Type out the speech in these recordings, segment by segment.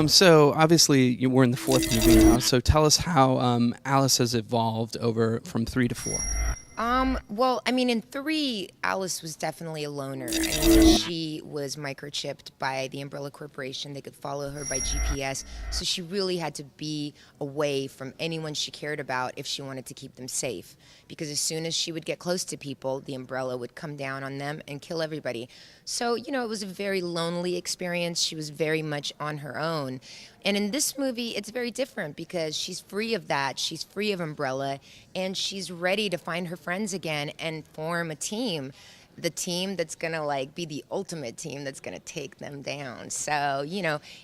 So obviously we're in the fourth movie now. So tell us how Alice has evolved over from 3 to 4. Well, I mean, in 3, Alice was definitely a loner. I mean, she was microchipped by the Umbrella Corporation. They could follow her by GPS. So she really had to be away from anyone she cared about if she wanted to keep them safe. Because as soon as she would get close to people, the Umbrella would come down on them and kill everybody. So, it was a very lonely experience. She was very much on her own. And in this movie, it's very different because she's free of that. She's free of Umbrella, and she's ready to find her friends again and form a team. The team that's going to be the ultimate team that's going to take them down. So,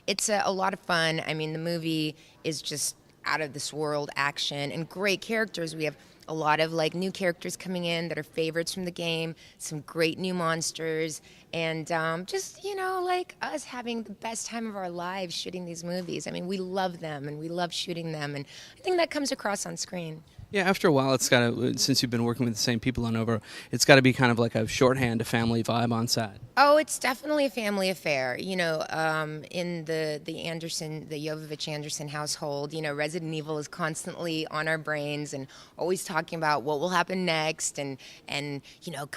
it's a lot of fun. I mean, the movie is just out of this world action and great characters. We have a lot of new characters coming in that are favorites from the game, some great new monsters, and just us having the best time of our lives shooting these movies. I mean, we love them and we love shooting them, and I think that comes across on screen. Yeah, after a while, it's got to, since you've been working with the same people on over, it's got to be kind of like a shorthand, a family vibe on set. Oh, it's definitely a family affair. In the Jovovich Anderson household, Resident Evil is constantly on our brains and always talking about what will happen next, and can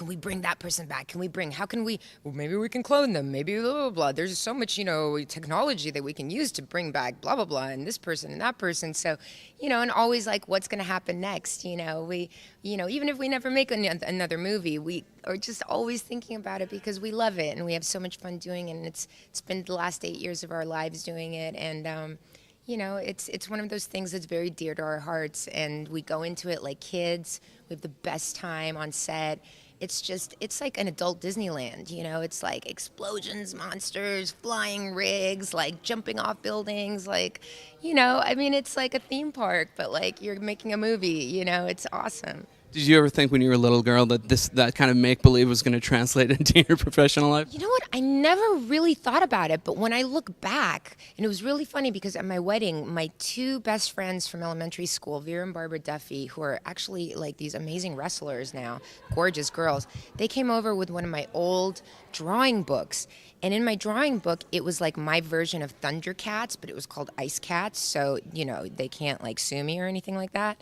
we bring that person back? Well, maybe we can clone them, maybe blah, blah, blah. There's so much, technology that we can use to bring back blah, blah, blah, and this person and that person. So, and always what's going to happen next? Even if we never make another movie, we are just always thinking about it because we love it and we have so much fun doing it. And it's been the last 8 years of our lives doing it, and it's one of those things that's very dear to our hearts. And we go into it like kids. We have the best time on set. It's like an adult Disneyland, It's like explosions, monsters, flying rigs, jumping off buildings, it's like a theme park, but you're making a movie, It's awesome. Did you ever think when you were a little girl that that kind of make-believe was going to translate into your professional life? You know what? I never really thought about it, but when I look back, and it was really funny because at my wedding, my 2 best friends from elementary school, Vera and Barbara Duffy, who are actually these amazing wrestlers now, gorgeous girls, they came over with one of my old drawing books. And in my drawing book, it was my version of Thundercats, but it was called Ice Cats, so, they can't sue me or anything like that.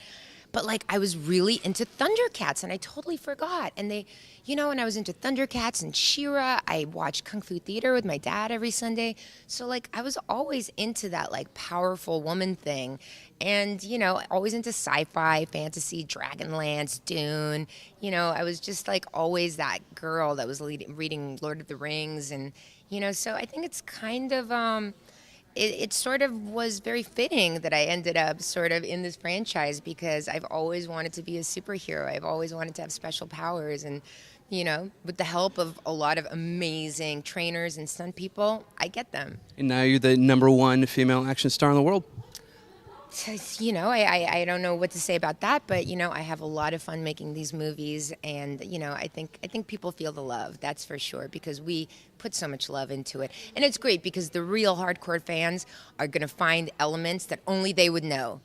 But I was really into Thundercats, and I totally forgot. And they, and I was into Thundercats and She-Ra. I watched Kung Fu Theater with my dad every Sunday. So I was always into that powerful woman thing. And, always into sci-fi, fantasy, Dragonlance, Dune. I was just always that girl that was reading Lord of the Rings. And, so I think it's kind of, it sort of was very fitting that I ended up sort of in this franchise because I've always wanted to be a superhero. I've always wanted to have special powers. And, with the help of a lot of amazing trainers and stunt people, I get them. And now you're the #1 female action star in the world. I don't know what to say about that, but I have a lot of fun making these movies, and I think people feel the love, that's for sure, because we put so much love into it. And it's great because the real hardcore fans are going to find elements that only they would know.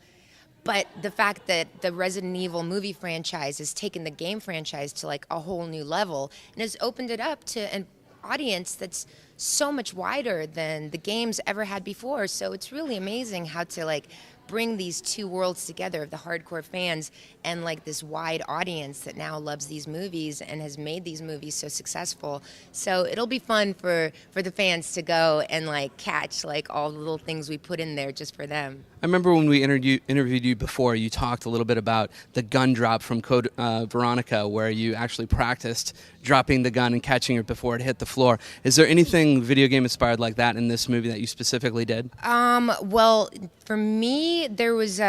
But the fact that the Resident Evil movie franchise has taken the game franchise to a whole new level and has opened it up to an audience that's so much wider than the games ever had before. So it's really amazing how to bring these 2 worlds together of the hardcore fans and this wide audience that now loves these movies and has made these movies so successful. So it'll be fun for the fans to go and catch all the little things we put in there just for them. I remember when we interviewed you before, you talked a little bit about the gun drop from Code Veronica, where you actually practiced dropping the gun and catching it before it hit the floor. Is there anything video game inspired like that in this movie that you specifically did? Well, for me, there was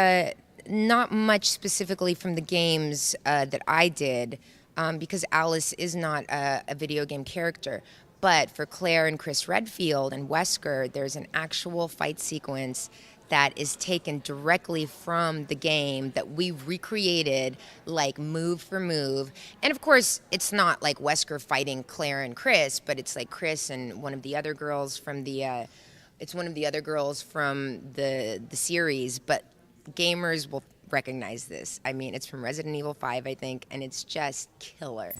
not much specifically from the games that I did, because Alice is not a video game character. But for Claire and Chris Redfield and Wesker, there's an actual fight sequence that is taken directly from the game that we recreated move for move. And of course, it's not Wesker fighting Claire and Chris, but it's Chris and one of the other girls from the series, but gamers will recognize this. I mean, it's from Resident Evil 5, I think, and it's just killer.